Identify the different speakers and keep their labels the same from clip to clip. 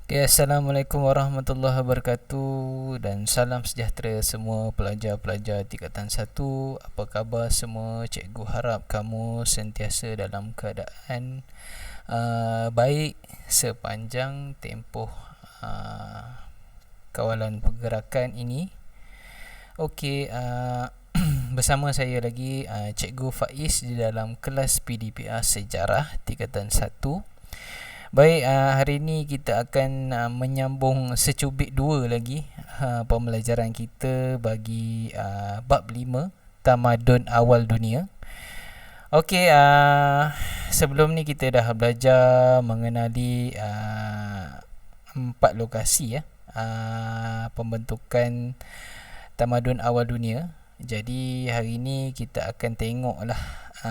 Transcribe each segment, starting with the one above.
Speaker 1: Okay, Assalamualaikum warahmatullahi wabarakatuh dan salam sejahtera semua pelajar-pelajar tingkatan 1. Apa khabar semua? Cikgu harap kamu sentiasa dalam keadaan baik sepanjang tempoh kawalan pergerakan ini. Okey, bersama saya lagi Cikgu Faiz di dalam kelas PDPR Sejarah tingkatan 1. Baik, hari ini kita akan menyambung secubit dua lagi pembelajaran kita bagi bab 5 Tamadun Awal Dunia. Okey, sebelum ni kita dah belajar mengenali 4 lokasi pembentukan Tamadun Awal Dunia. Jadi hari ini kita akan tengoklah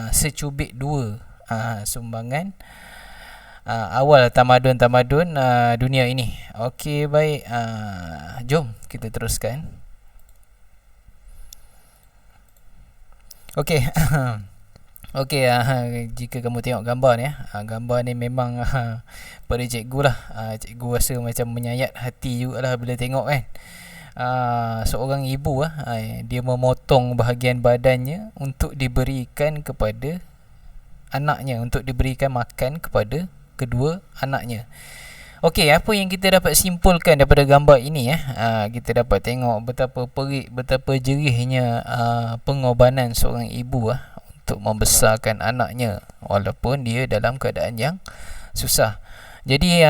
Speaker 1: secubit dua sumbangan awal tamadun-tamadun dunia ini. Okey, baik. Jom kita teruskan. Okey. Okey, jika kamu tengok gambar ni, gambar ni memang pada cikgu lah. Cikgu rasa macam menyayat hati jugalah bila tengok kan. Seorang ibu dia memotong bahagian badannya untuk diberikan kepada anaknya, untuk diberikan makan kepada kedua anaknya. Okey, apa yang kita dapat simpulkan daripada gambar ini kita dapat tengok betapa perik, betapa jerihnya pengorbanan seorang ibu untuk membesarkan anaknya walaupun dia dalam keadaan yang susah. Jadi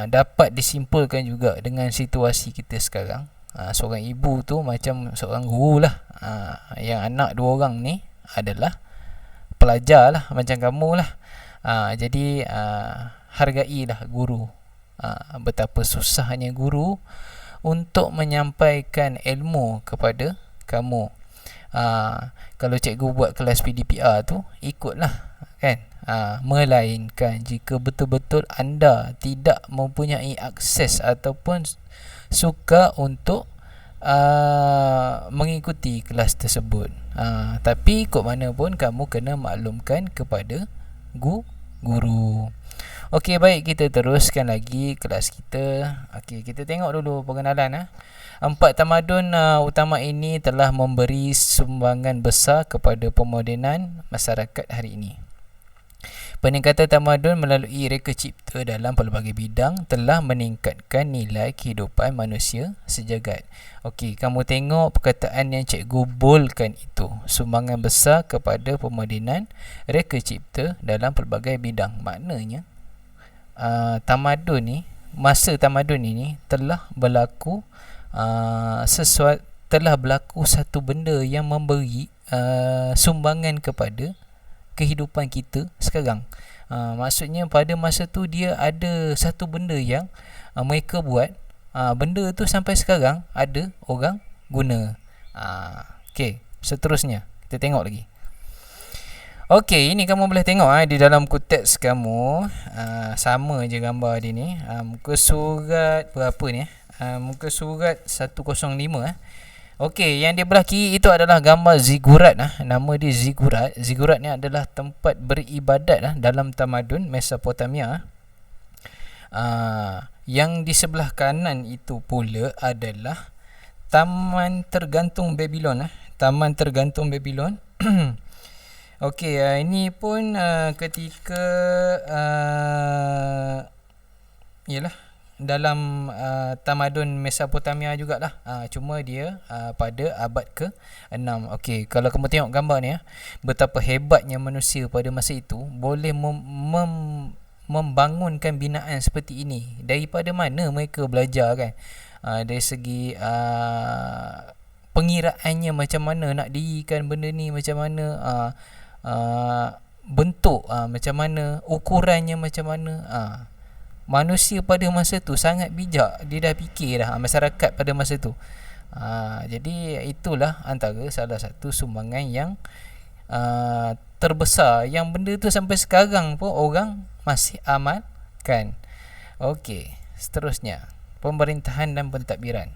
Speaker 1: dapat disimpulkan juga dengan situasi kita sekarang. Seorang ibu tu macam seorang guru lah. Yang anak dua orang ni adalah pelajar lah, macam kamu lah. Jadi hargailah guru. Betapa susahnya guru untuk menyampaikan ilmu kepada kamu. Kalau cikgu buat kelas PDPR tu, ikutlah kan. Melainkan jika betul-betul anda tidak mempunyai akses ataupun suka untuk mengikuti kelas tersebut. Tapi kok mana pun kamu kena maklumkan kepada guru. Okey, baik, kita teruskan lagi kelas kita. Okey, kita tengok dulu pengenalan. 4 tamadun utama ini telah memberi sumbangan besar kepada pemodenan masyarakat hari ini. Peningkatan tamadun melalui reka cipta dalam pelbagai bidang telah meningkatkan nilai kehidupan manusia sejagat. Okey, kamu tengok perkataan yang cikgu boldkan itu. Sumbangan besar kepada pemodenan reka cipta dalam pelbagai bidang. Maknanya tamadun ni, masa tamadun ini telah berlaku satu benda yang memberi sumbangan kepada kehidupan kita sekarang. Maksudnya pada masa tu dia ada satu benda yang mereka buat. Benda tu sampai sekarang ada orang guna. Okey, seterusnya kita tengok lagi. Okey, ini kamu boleh tengok di dalam kuteks kamu. Sama je gambar dia ni. Muka surat berapa ni? Muka surat 105. Okey, yang di belah kiri itu adalah gambar zigurat. Nama dia zigurat. Zigurat ni adalah tempat beribadat dalam tamadun Mesopotamia. Yang di sebelah kanan itu pula adalah Taman Tergantung Babylon. Taman Tergantung Babylon. Okey, ini pun ketika ialah dalam tamadun Mesopotamia jugalah. Cuma dia pada abad ke-6. Okey, kalau kamu tengok gambar ni betapa hebatnya manusia pada masa itu boleh membangunkan binaan seperti ini. Daripada mana mereka belajar kan? Dari segi pengiraannya macam mana nak dirikan benda ni, macam mana bentuk macam mana, ukurannya macam mana. Manusia pada masa tu sangat bijak. Dia dah fikir dah, masyarakat pada masa tu. Jadi itulah antara salah satu sumbangan yang terbesar, yang benda tu sampai sekarang pun orang masih amalkan. Okey, seterusnya pemerintahan dan pentadbiran.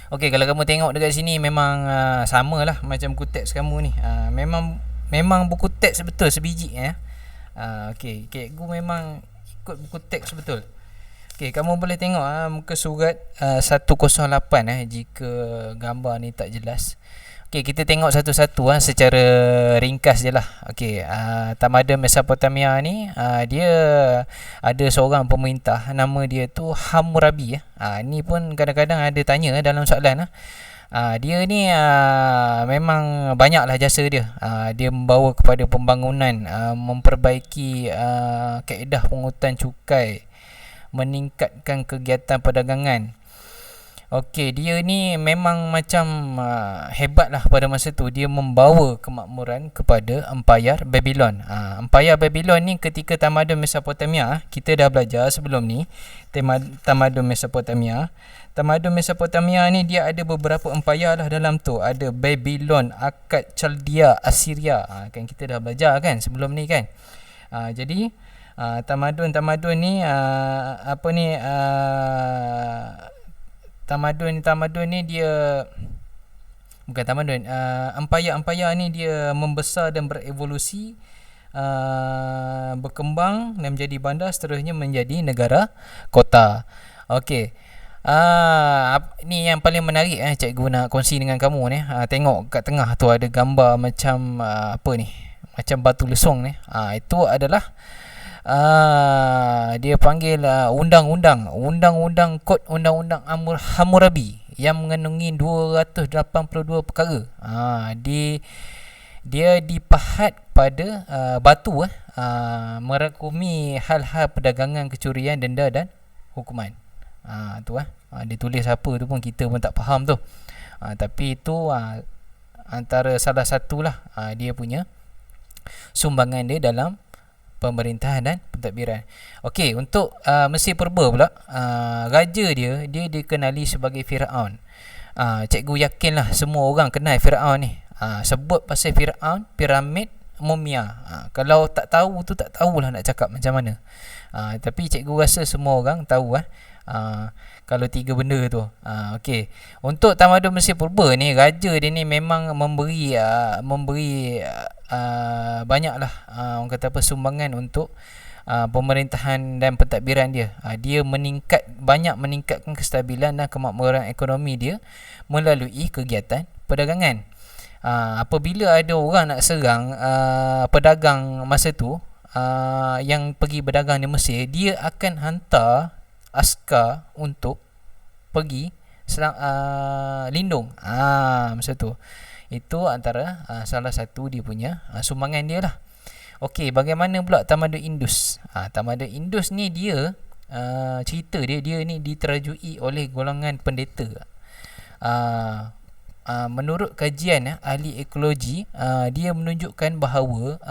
Speaker 1: Okey, kalau kamu tengok dekat sini memang samalah macam kuteks kamu ni. Memang buku teks betul sebiji Okey, cikgu memang ikut buku teks betul. Okey, kamu boleh tengok muka surat 108 jika gambar ni tak jelas. Okey, kita tengok satu-satu secara ringkas je lah. Okey, tamadun Mesopotamia ni dia ada seorang pemerintah, nama dia tu Hammurabi. Ni pun kadang-kadang ada tanya dalam soalan. Dia ni memang banyaklah jasa dia. Dia membawa kepada pembangunan, memperbaiki kaedah pungutan cukai, meningkatkan kegiatan perdagangan. Okey, dia ni memang macam hebat lah pada masa tu. Dia membawa kemakmuran kepada Empayar Babylon. Empayar Babylon ni ketika tamadun Mesopotamia, kita dah belajar sebelum ni tamadun Mesopotamia. Tamadun Mesopotamia ni dia ada beberapa empayar lah dalam tu. Ada Babylon, Akkad, Chaldea, Assyria. Kan kita dah belajar kan sebelum ni kan. Jadi tamadun ni tamadun ni dia bukan tamadun, empayar ni dia membesar dan berevolusi, berkembang dan menjadi bandar, seterusnya menjadi negara kota. Okey. Ni yang paling menarik cikgu nak kongsi dengan kamu ni. Tengok kat tengah tu ada gambar macam apa ni? Macam batu lesung ni. Itu adalah dia panggil undang-undang kod undang-undang Hammurabi yang mengandungi 282 perkara. Dia dipahat pada batu merakumi hal-hal perdagangan, kecurian, denda dan hukuman. Dia tulis apa tu pun kita pun tak faham tu. Tapi itu antara salah satulah dia punya sumbangan dia dalam pemerintahan dan pentadbiran. Okey, untuk Mesir Purba pula, raja dia dikenali sebagai Firaun. Cikgu yakinlah semua orang kenal Firaun ni. Sebut pasal Firaun, piramid, mumia. Kalau tak tahu tu tak tahulah nak cakap macam mana. Tapi cikgu rasa semua orang tahu kalau tiga benda tu. Okey. Untuk tamadun Mesir Purba ni, raja dia ni memang memberi banyaklah orang kata apa, sumbangan untuk pemerintahan dan pentadbiran dia. Dia banyak meningkatkan kestabilan dan kemakmuran ekonomi dia melalui kegiatan perdagangan. Apabila ada orang nak serang pedagang masa tu yang pergi berdagang di Mesir, dia akan hantar askar untuk pergi lindung masa tu. Itu antara salah satu dia punya sumbangan dia lah. Okey, bagaimana pula tamadun Indus? Tamadun Indus ni dia cerita dia ni diterajui oleh golongan pendeta. Menurut kajian ahli ekologi, dia menunjukkan bahawa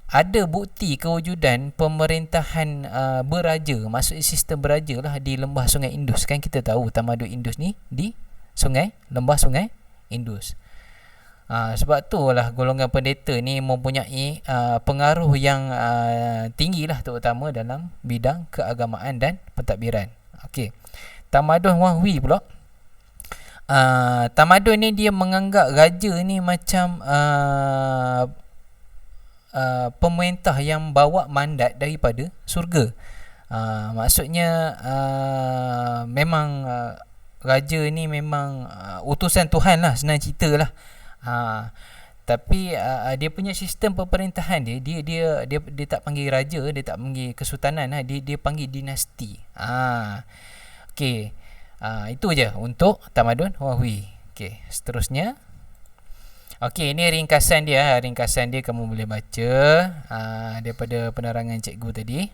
Speaker 1: ada bukti kewujudan pemerintahan beraja, maksudnya sistem beraja lah di lembah Sungai Indus. Kan kita tahu tamadun Indus ni di lembah Sungai Indus. Sebab tu lah golongan pendeta ni mempunyai pengaruh yang tinggi lah, terutama dalam bidang keagamaan dan pentadbiran. Okey. Tamadun Wahwi pula. Tamadun ni dia menganggap raja ni macam pemerintah yang bawa mandat daripada surga. Maksudnya memang raja ni memang utusan Tuhan lah, senang cerita lah. Tapi dia punya sistem pemerintahan dia tak panggil raja, dia tak panggil kesultanan, dia panggil dinasti. Okey. Itu je untuk tamadun Wahwi. Okey, seterusnya. Okey, ini ringkasan dia. Ringkasan dia kamu boleh baca daripada penerangan cikgu tadi.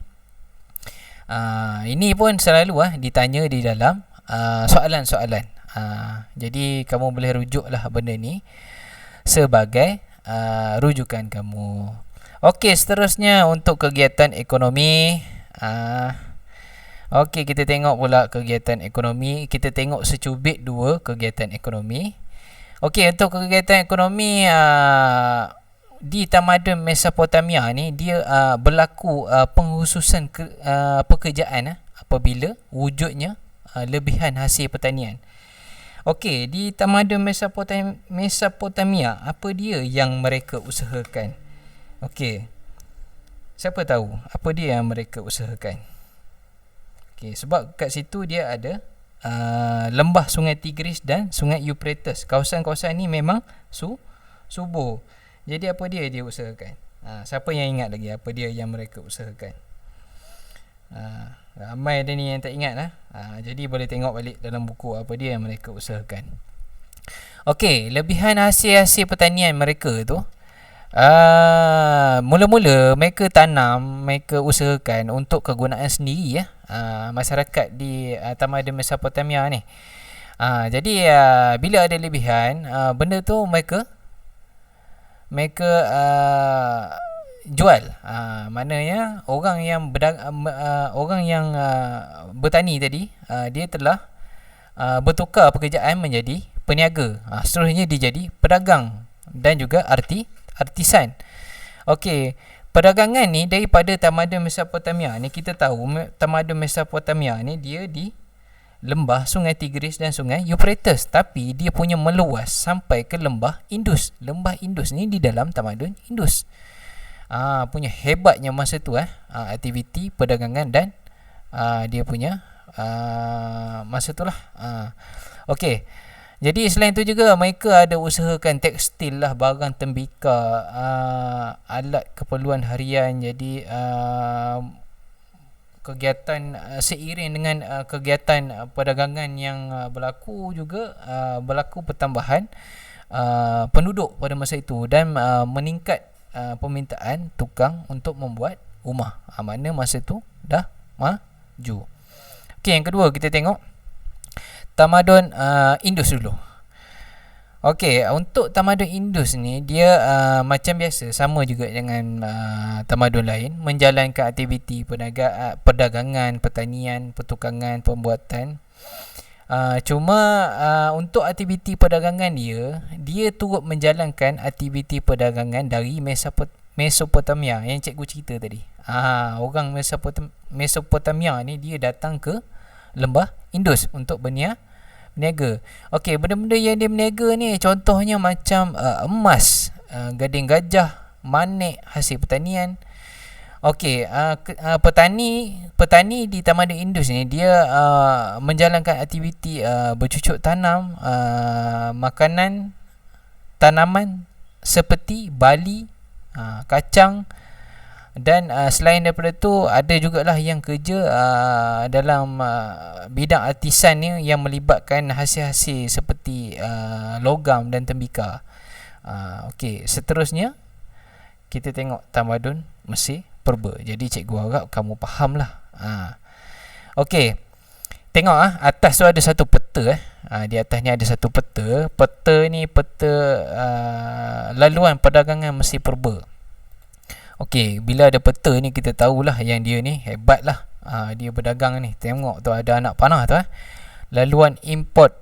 Speaker 1: Ini pun selalu ditanya di dalam soalan-soalan. Jadi kamu boleh rujuklah benda ni sebagai rujukan kamu. Okey, seterusnya untuk kegiatan ekonomi. Okey, kita tengok pula kegiatan ekonomi. Kita tengok secubit dua kegiatan ekonomi. Okey, untuk kegiatan ekonomi di tamadun Mesopotamia ni, dia berlaku penghususan pekerjaan apabila wujudnya lebihan hasil pertanian. Okey, di tamadun Mesopotamia, apa dia yang mereka usahakan? Okey, siapa tahu apa dia yang mereka usahakan? Okey, sebab kat situ dia ada lembah Sungai Tigris dan Sungai Euphrates. Kawasan-kawasan ni memang subur. Jadi apa dia usahakan? Siapa yang ingat lagi apa dia yang mereka usahakan? Ramai ada ni yang tak ingat lah. Jadi boleh tengok balik dalam buku apa dia yang mereka usahakan. Okey, lebihan hasil-hasil pertanian mereka tu, mula-mula mereka tanam, mereka usahakan untuk kegunaan sendiri ya. Masyarakat di tamadun Mesopotamia ni. Jadi bila ada lebihan, benda tu mereka jual. Maknanya orang yang bertani tadi, dia telah bertukar pekerjaan menjadi peniaga. Seterusnya dia jadi pedagang dan juga artisan. Okey, perdagangan ni daripada tamadun Mesopotamia ni, kita tahu tamadun Mesopotamia ni dia di lembah Sungai Tigris dan Sungai Euphrates, tapi dia punya meluas sampai ke lembah Indus. Lembah Indus ni di dalam tamadun Indus. Punya hebatnya masa tu aktiviti perdagangan dan dia punya masa tu lah. Okey. Jadi selain tu juga mereka ada usahakan tekstil lah, barang tembika, alat keperluan harian. Jadi kegiatan seiring dengan kegiatan perdagangan yang berlaku juga, berlaku pertambahan penduduk pada masa itu dan meningkat permintaan tukang untuk membuat rumah. Mana masa tu dah maju. Okey, yang kedua kita tengok tamadun Indus dulu. Okey, untuk tamadun Indus ni dia macam biasa, sama juga dengan tamadun lain, menjalankan aktiviti perdagangan, pertanian, pertukangan, pembuatan. Cuma untuk aktiviti perdagangan dia turut menjalankan aktiviti perdagangan dari Mesopotamia yang cikgu cerita tadi. Orang Mesopotamia ni dia datang ke lembah Indus untuk berniaga. Okey, benda-benda yang dia berniaga ni contohnya macam emas, gading gajah, manik, hasil pertanian. Okey, petani di tamadun Indus ni dia menjalankan aktiviti bercucuk tanam, makanan, tanaman seperti bali, kacang, dan selain daripada tu ada jugalah yang kerja dalam bidang artisan ni yang melibatkan hasil-hasil seperti logam dan tembika. Okey, seterusnya kita tengok tamadun Mesir Purba. Jadi cikgu harap kamu faham lah. Okey, tengok atas tu ada satu peta. Di atas ni ada satu peta. Peta ni peta laluan perdagangan Mesir Purba. Okey, bila ada peta ni kita tahulah yang dia ni hebat lah. Dia berdagang ni. Tengok tu ada anak panah tu. Laluan import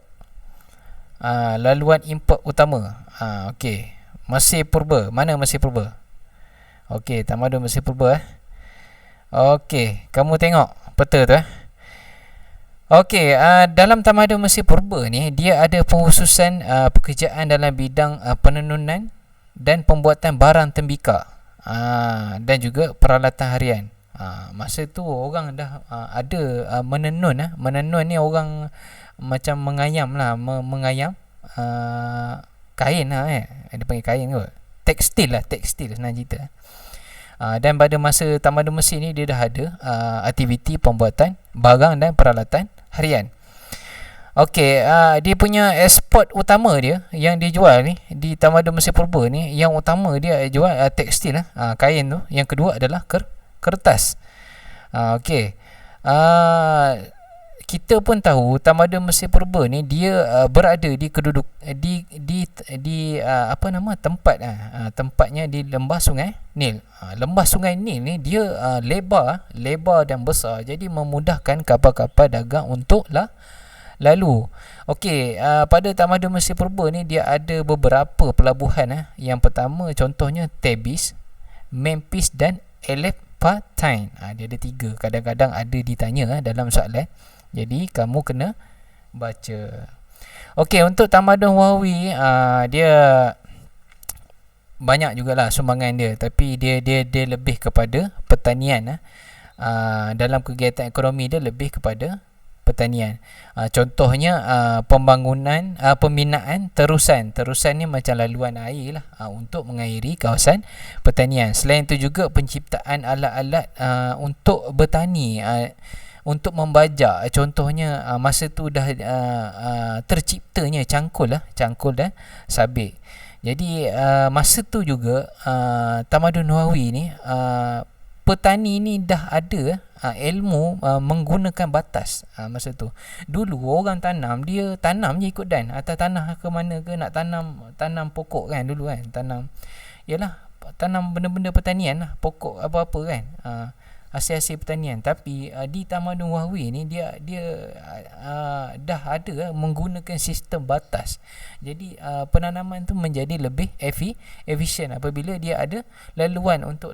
Speaker 1: utama. Okey, Mesir Purba. Mana Mesir Purba? Okey, tamadun Mesir Purba. Okey, kamu tengok peta tu. Okey, dalam tamadun Mesir Purba ni dia ada pengkhususan pekerjaan dalam bidang penenunan dan pembuatan barang tembika. Dan juga peralatan harian. Masa tu orang dah ada menenun. Menenun ni orang macam mengayam lah, mengayam kain lah. Dia panggil kain ke? Tekstil senang cerita. Dan pada masa tamadun Mesir ni dia dah ada aktiviti pembuatan barang dan peralatan harian. Okey, dia punya eksport utama dia yang dia jual ni di tamadun Mesir Purba ni, yang utama dia jual tekstil kain tu. Yang kedua adalah kertas. Okey, kita pun tahu tamadun Mesir Purba ni dia berada di keduduk di apa nama tempatnya di lembah Sungai Nil. Lembah Sungai Nil ni dia lebar dan besar, jadi memudahkan kapal-kapal dagang untuk lalu. Okey, pada tamadun Mesir Purba ni dia ada beberapa pelabuhan. Yang pertama contohnya Thebes, Memphis dan Elephantine. Dia ada 3. Kadang-kadang ada ditanya dalam soalan. Jadi kamu kena baca. Okey, untuk tamadun Wawi dia banyak jugalah sumbangan dia, tapi dia lebih kepada pertanian. dalam kegiatan ekonomi dia lebih kepada pertanian. Contohnya pembangunan, pembinaan terusan ni macam laluan air lah, untuk mengairi kawasan pertanian. Selain itu juga penciptaan alat-alat untuk bertani, untuk membajak. Contohnya masa tu dah terciptanya cangkul dan sabit. Jadi masa tu juga tamadun Wawi ni, petani ni dah ada ilmu menggunakan batas. Masa tu dulu orang tanam, dia tanam je ikut dan atas tanah ke mana ke nak tanam pokok kan, dulu kan tanam benda-benda pertanian lah, pokok apa-apa kan, hasil-hasil pertanian. Tapi di tamadun Wahwi ni dia dah ada menggunakan sistem batas. Jadi penanaman tu menjadi lebih efisien apabila dia ada laluan untuk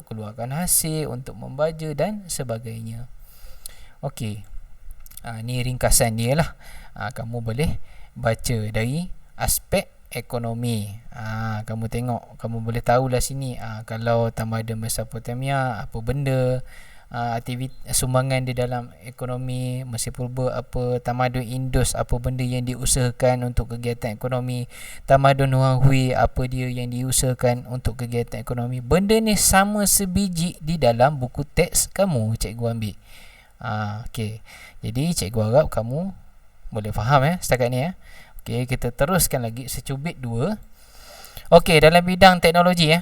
Speaker 1: keluarkan hasil, untuk membaja dan sebagainya. Okey, ni ringkasan dia lah. Kamu boleh baca dari aspek ekonomi. Kamu tengok, kamu boleh tahulah sini kalau tamadun Mesopotamia apa benda, aktiviti sumbangan di dalam ekonomi Mesir Purba apa, tamadun Indus apa benda yang diusahakan untuk kegiatan ekonomi, tamadun Wahwi apa dia yang diusahakan untuk kegiatan ekonomi. Benda ni sama sebiji di dalam buku teks kamu cikgu ambil. Okey. Jadi cikgu harap kamu boleh faham setakat ni Okey, kita teruskan lagi secubit dua. Okey, dalam bidang teknologi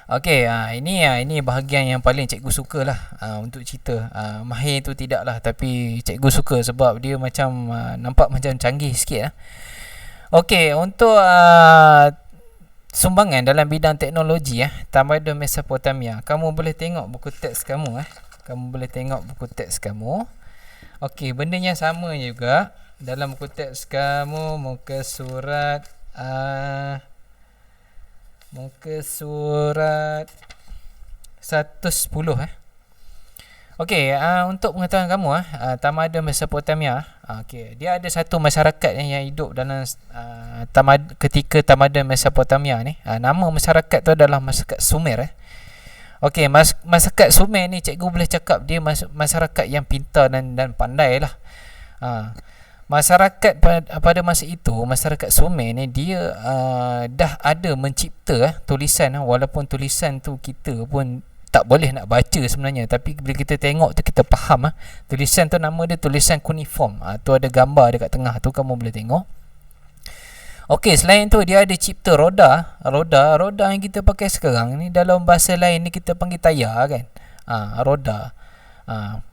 Speaker 1: Okey, ini bahagian yang paling cikgu suka lah untuk cerita. Mahir tu tidak lah, tapi cikgu suka sebab dia macam nampak macam canggih sikit Okey, untuk sumbangan dalam bidang teknologi tamadun Mesopotamia, kamu boleh tengok buku teks kamu Okey, bendanya sama juga dalam buku teks kamu, muka surat 110 Okey, untuk pengetahuan kamu tamadun Mesopotamia, okey, dia ada satu masyarakat yang hidup dalam ketika tamadun Mesopotamia ni. Nama masyarakat tu adalah masyarakat Sumer Okey, masyarakat Sumer ni cikgu boleh cakap dia masyarakat yang pintar dan pandai lah. Masyarakat pada masa itu, masyarakat Sumer ni dia dah ada mencipta tulisan, walaupun tulisan tu kita pun tak boleh nak baca sebenarnya, tapi bila kita tengok tu kita faham tulisan tu, nama dia tulisan kuniform. Tu ada gambar dekat tengah tu, kamu boleh tengok. Okey, selain tu dia ada cipta roda yang kita pakai sekarang ni, dalam bahasa lain ni kita panggil tayar kan. Roda.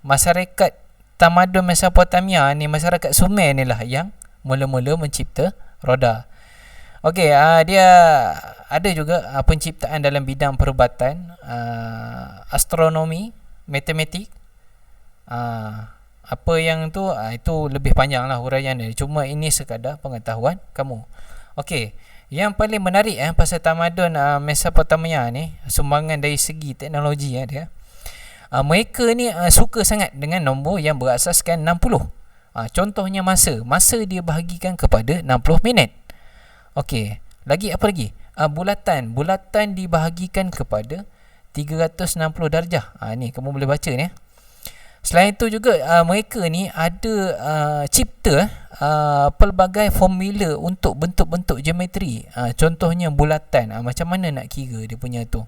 Speaker 1: Masyarakat tamadun Mesopotamia ni, masyarakat Sumer ni lah yang mula-mula mencipta roda. Okey, dia ada juga penciptaan dalam bidang perubatan, astronomi, matematik. Apa yang tu itu lebih panjang lah huraian dia. Cuma ini sekadar pengetahuan kamu. Okey, yang paling menarik pasal tamadun Mesopotamia ni, sumbangan dari segi teknologi dia. Mereka ni suka sangat dengan nombor yang berasaskan 60. Contohnya masa dia bahagikan kepada 60 minit. Okey, lagi apa lagi? Bulatan dibahagikan kepada 360 darjah. Ni kamu boleh baca ni. Selain itu juga mereka ni ada cipta pelbagai formula untuk bentuk-bentuk geometri. Contohnya bulatan, macam mana nak kira dia punya tu.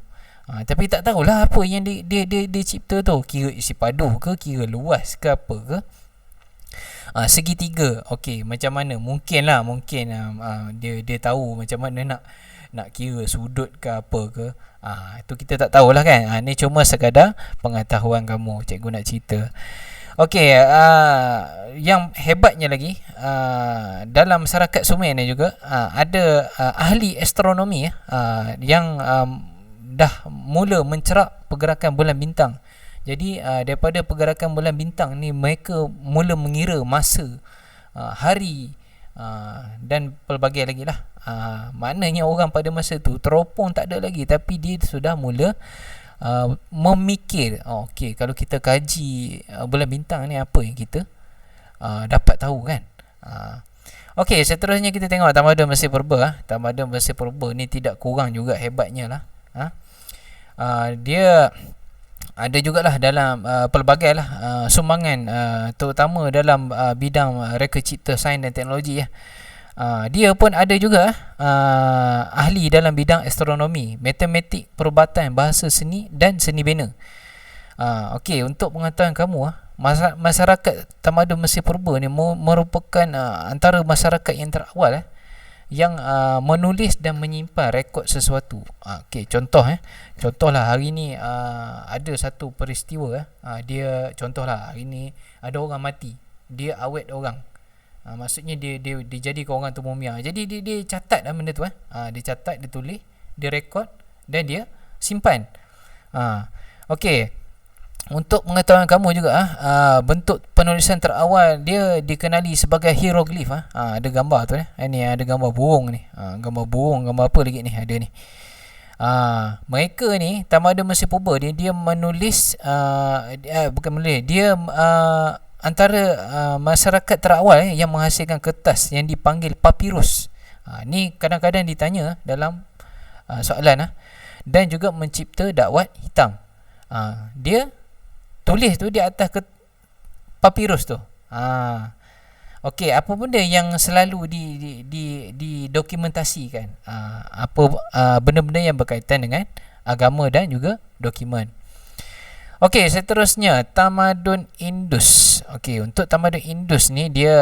Speaker 1: Tapi tak tahulah apa yang dia cipta tu. Kira isi paduh ke, kira luas ke, apa ke. Segitiga. Okey, macam mana? Mungkin dia tahu macam mana nak kira sudut ke apa ke. Itu kita tak tahulah kan. Ni cuma sekadar pengetahuan kamu, cikgu nak cerita. Okey, yang hebatnya lagi, dalam masyarakat Sumer ni juga ada ahli astronomi yang dah mula mencerak pergerakan bulan bintang. Jadi daripada pergerakan bulan bintang ni, mereka mula mengira masa, hari, dan pelbagai lagi lah. Maknanya orang pada masa tu teropong tak ada lagi, tapi dia sudah mula memikir, okey, kalau kita kaji bulan bintang ni, apa yang kita dapat tahu kan. Okey, seterusnya kita tengok tamadun Mesir Purba. Tamadun Mesir Purba ni tidak kurang juga hebatnya lah. Dia ada jugalah dalam pelbagai lah sumbangan, terutama dalam bidang reka cipta sains dan teknologi ya. Dia pun ada juga ahli dalam bidang astronomi, matematik, perubatan, bahasa seni dan seni bina. Okey, untuk pengetahuan kamu, masyarakat tamadun Mesir Purba ni merupakan antara masyarakat yang terawal yang menulis dan menyimpan rekod sesuatu. Okey, contohlah hari ni ada satu peristiwa, dia contohlah hari ni ada orang mati, dia awet orang. Maksudnya dia jadikan orang tu mumia. Jadi dia catat benda tu dia catat, dia tulis, dia rekod dan dia simpan. Okey, untuk pengetahuan kamu juga, bentuk penulisan terawal dia dikenali sebagai hieroglif. Ada gambar tu ni ada gambar burung ni, gambar burung, gambar apa lagi ni ada ni. Mereka ni tamadun Mesir Purba ni dia menulis bukan menulis, dia antara masyarakat terawal yang menghasilkan kertas yang dipanggil papirus. Ni kadang-kadang ditanya dalam soalan dan juga mencipta dakwat hitam. Dia tulis tu di atas papirus tu. Okey, apa benda yang selalu didokumentasikan? Apa benda-benda yang berkaitan dengan agama dan juga dokumen. Okey, seterusnya tamadun Indus. Okey, untuk tamadun Indus ni dia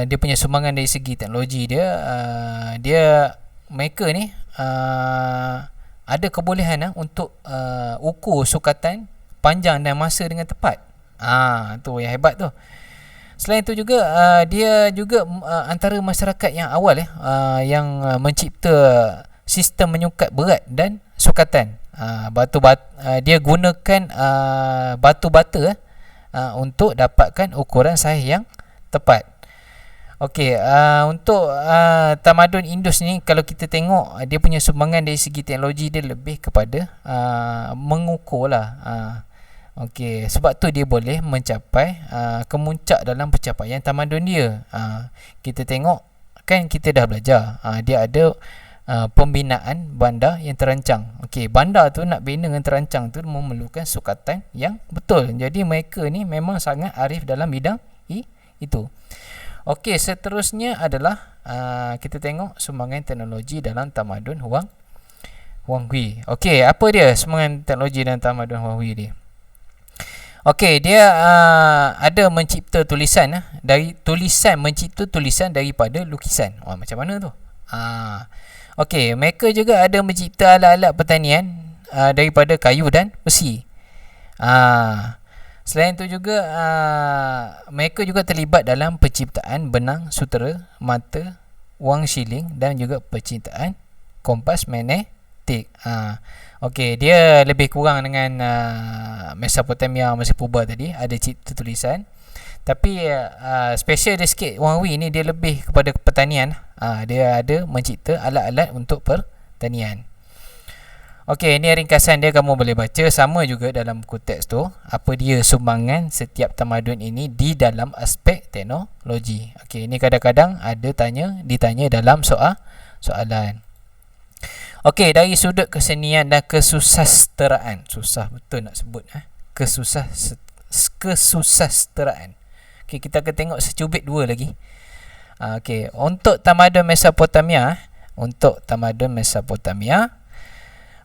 Speaker 1: dia punya sumbangan dari segi teknologi dia mereka ni ada kebolehan untuk ukur sukatan, panjang dan masa dengan tepat. Tu yang hebat tu. Selain itu juga dia juga antara masyarakat yang awal yang mencipta sistem menyukat berat dan sukatan. Dia gunakan batu bata untuk dapatkan ukuran saiz yang tepat. Okey, untuk tamadun Indus ni kalau kita tengok dia punya sumbangan dari segi teknologi dia lebih kepada mengukur lah. Okey, sebab tu dia boleh mencapai kemuncak dalam pencapaian tamadun dia. Kita tengok kan kita dah belajar dia ada pembinaan bandar yang terancang. Okey, bandar tu nak bina dengan terancang tu memerlukan sukatan yang betul. Jadi mereka ni memang sangat arif dalam bidang itu. Okey, seterusnya adalah kita tengok sumbangan teknologi dalam tamadun Huang Hui. Okey, apa dia sumbangan teknologi dalam tamadun Huang Hui dia? Okey, dia ada mencipta tulisan mencipta tulisan daripada lukisan. Macam mana tu? Okey, mereka juga ada mencipta alat-alat pertanian daripada kayu dan besi. Selain itu juga mereka juga terlibat dalam penciptaan benang sutera, mata, wang shilling dan juga penciptaan kompas magnetik. Okey, dia lebih kurang dengan Mesopotamia, Mesir Purba tadi ada cipta tulisan. Tapi special dia sikit Wang Hui ni dia lebih kepada pertanian. Dia ada mencipta alat-alat untuk pertanian. Okey, ini ringkasan dia, kamu boleh baca. Sama juga dalam buku teks tu, apa dia sumbangan setiap tamadun ini di dalam aspek teknologi. Okey, ini kadang-kadang ada ditanya dalam soalan. Okey, dari sudut kesenian dan kesusasteraan. Susah betul nak sebut kesusasteraan. Okey, kita akan tengok secubit dua lagi. Okey, untuk tamadun Mesopotamia,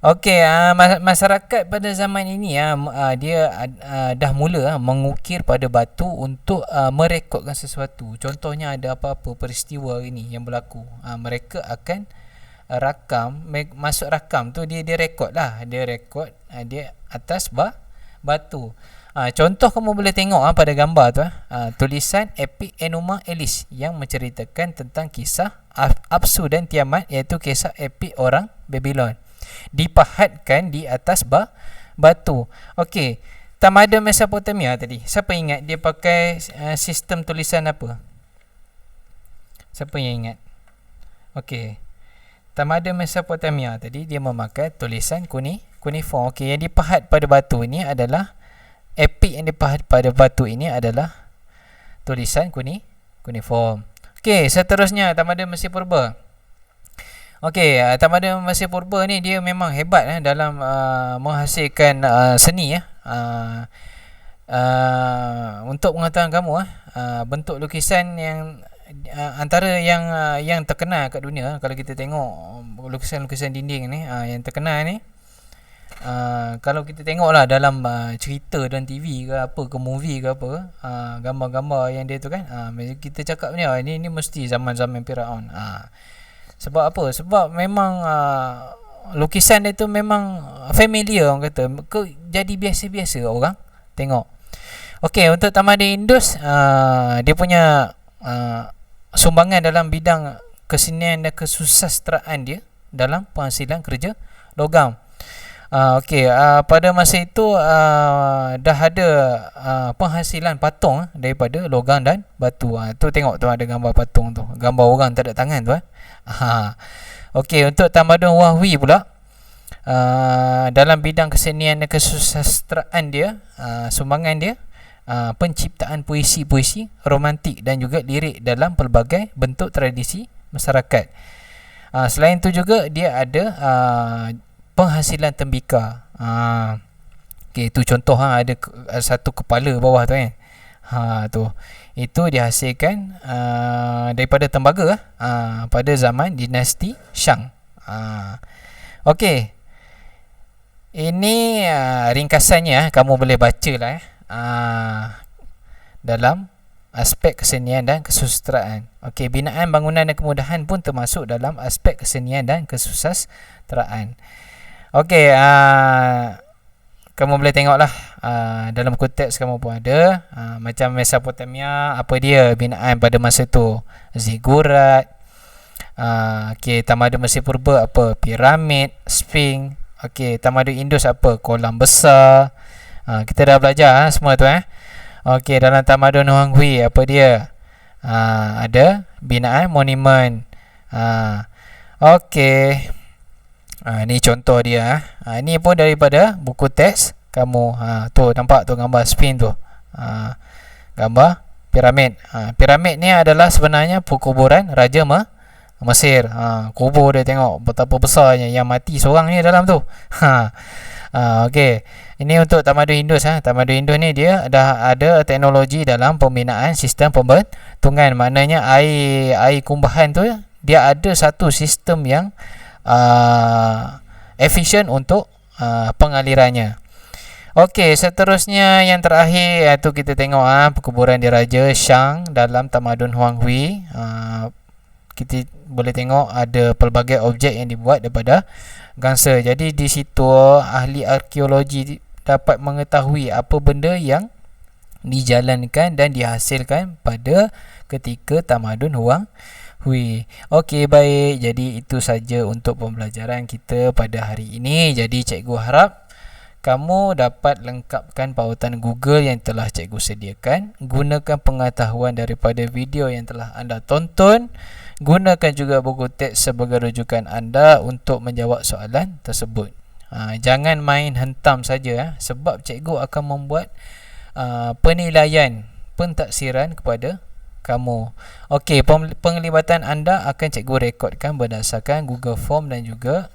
Speaker 1: okey, masyarakat pada zaman ini dia dah mula mengukir pada batu untuk merekodkan sesuatu. Contohnya ada apa-apa peristiwa ini yang berlaku, mereka akan masuk rakam tu, dia rekod lah. Dia rekod dia atas batu. Contoh kamu boleh tengok pada gambar tu, tulisan Epic Enuma Elis yang menceritakan tentang kisah Apsu dan Tiamat, iaitu kisah epik orang Babylon, dipahatkan di atas batu. Okey, tamadun Mesopotamia tadi, siapa ingat dia pakai sistem tulisan apa? Siapa yang ingat? Okey, tamadun Mesopotamia tadi dia memakai tulisan kuniform. Okey, yang dipahat pada batu ini adalah epik yang dipahat pada batu ini adalah tulisan kuniform. Okey, seterusnya tamadun Mesir Purba. Okey, Tamadun Mesir Purba ni dia memang hebat dalam menghasilkan seni ya. Untuk pengetahuan kamu bentuk lukisan yang antara yang terkenal kat dunia, kalau kita tengok lukisan-lukisan dinding ni yang terkenal ni, kalau kita tengoklah dalam cerita dan TV ke apa ke movie ke apa, gambar-gambar yang dia tu kan, kita cakap ni mesti zaman-zaman Firaun. Sebab apa? Sebab memang lukisan dia tu memang familiar, orang kata jadi biasa-biasa orang tengok. Okey, untuk Tamadun Indus, dia punya sumbangan dalam bidang kesenian dan kesusastraan dia dalam penghasilan kerja logam. Okey, pada masa itu dah ada penghasilan patung daripada logam dan batu. Tu tengok tu ada gambar patung tu, gambar orang tak ada tangan tu. Okey, untuk Tamadun Wahwi pula, dalam bidang kesenian dan kesusastraan dia, sumbangan dia penciptaan puisi-puisi romantik dan juga lirik dalam pelbagai bentuk tradisi masyarakat. Selain itu juga dia ada penghasilan tembika. Okey, itu contoh ada satu kepala bawah tu kan. Tu itu dihasilkan daripada tembaga pada zaman dinasti Shang. Okey, ini ringkasannya, kamu boleh bacalah dalam aspek kesenian dan kesusastraan. Okey, binaan bangunan dan kemudahan pun termasuk dalam aspek kesenian dan kesusastraan. Okey, kamu boleh tengoklah dalam buku teks kamu pun ada macam Mesopotamia, apa dia binaan pada masa tu, zigurat. Okey, Tamadun Mesir Purba apa, piramid, Sphinx. Okey, Tamadun Indus apa, kolam besar. Kita dah belajar semua tu Okey, dalam Tamadun Honghui apa dia, ada binaan monumen. Okey, ni contoh dia. Ni pun daripada buku teks kamu. Tu nampak tu gambar Sphinx tu, gambar piramid. Piramid ni adalah sebenarnya perkuburan Raja Mesir. Kubur dia, tengok betapa besarnya, yang mati seorang ni dalam tu. Okey, ini untuk Tamadun Indus. Tamadun Indus ni dia dah ada teknologi dalam pembinaan sistem pembentungan. Maknanya air kumbahan tu dia ada satu sistem yang efisien untuk pengalirannya. Okey, seterusnya yang terakhir tu kita tengok perkuburan Diraja Shang dalam Tamadun Honghui. Kita boleh tengok ada pelbagai objek yang dibuat daripada gangsa. Jadi di situ ahli arkeologi dapat mengetahui apa benda yang dijalankan dan dihasilkan pada ketika Tamadun Honghui. Okey, baik. Jadi itu saja untuk pembelajaran kita pada hari ini. Jadi cikgu harap kamu dapat lengkapkan pautan Google yang telah cikgu sediakan. Gunakan pengetahuan daripada video yang telah anda tonton. Gunakan juga buku teks sebagai rujukan anda untuk menjawab soalan tersebut. Jangan main hentam saja sebab cikgu akan membuat penilaian pentaksiran kepada kamu. Okey, penglibatan anda akan cikgu rekodkan berdasarkan Google Form dan juga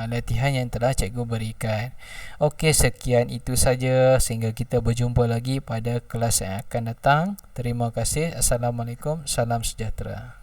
Speaker 1: latihan yang telah cikgu berikan. Okey, sekian itu saja, sehingga kita berjumpa lagi pada kelas yang akan datang. Terima kasih. Assalamualaikum. Salam sejahtera.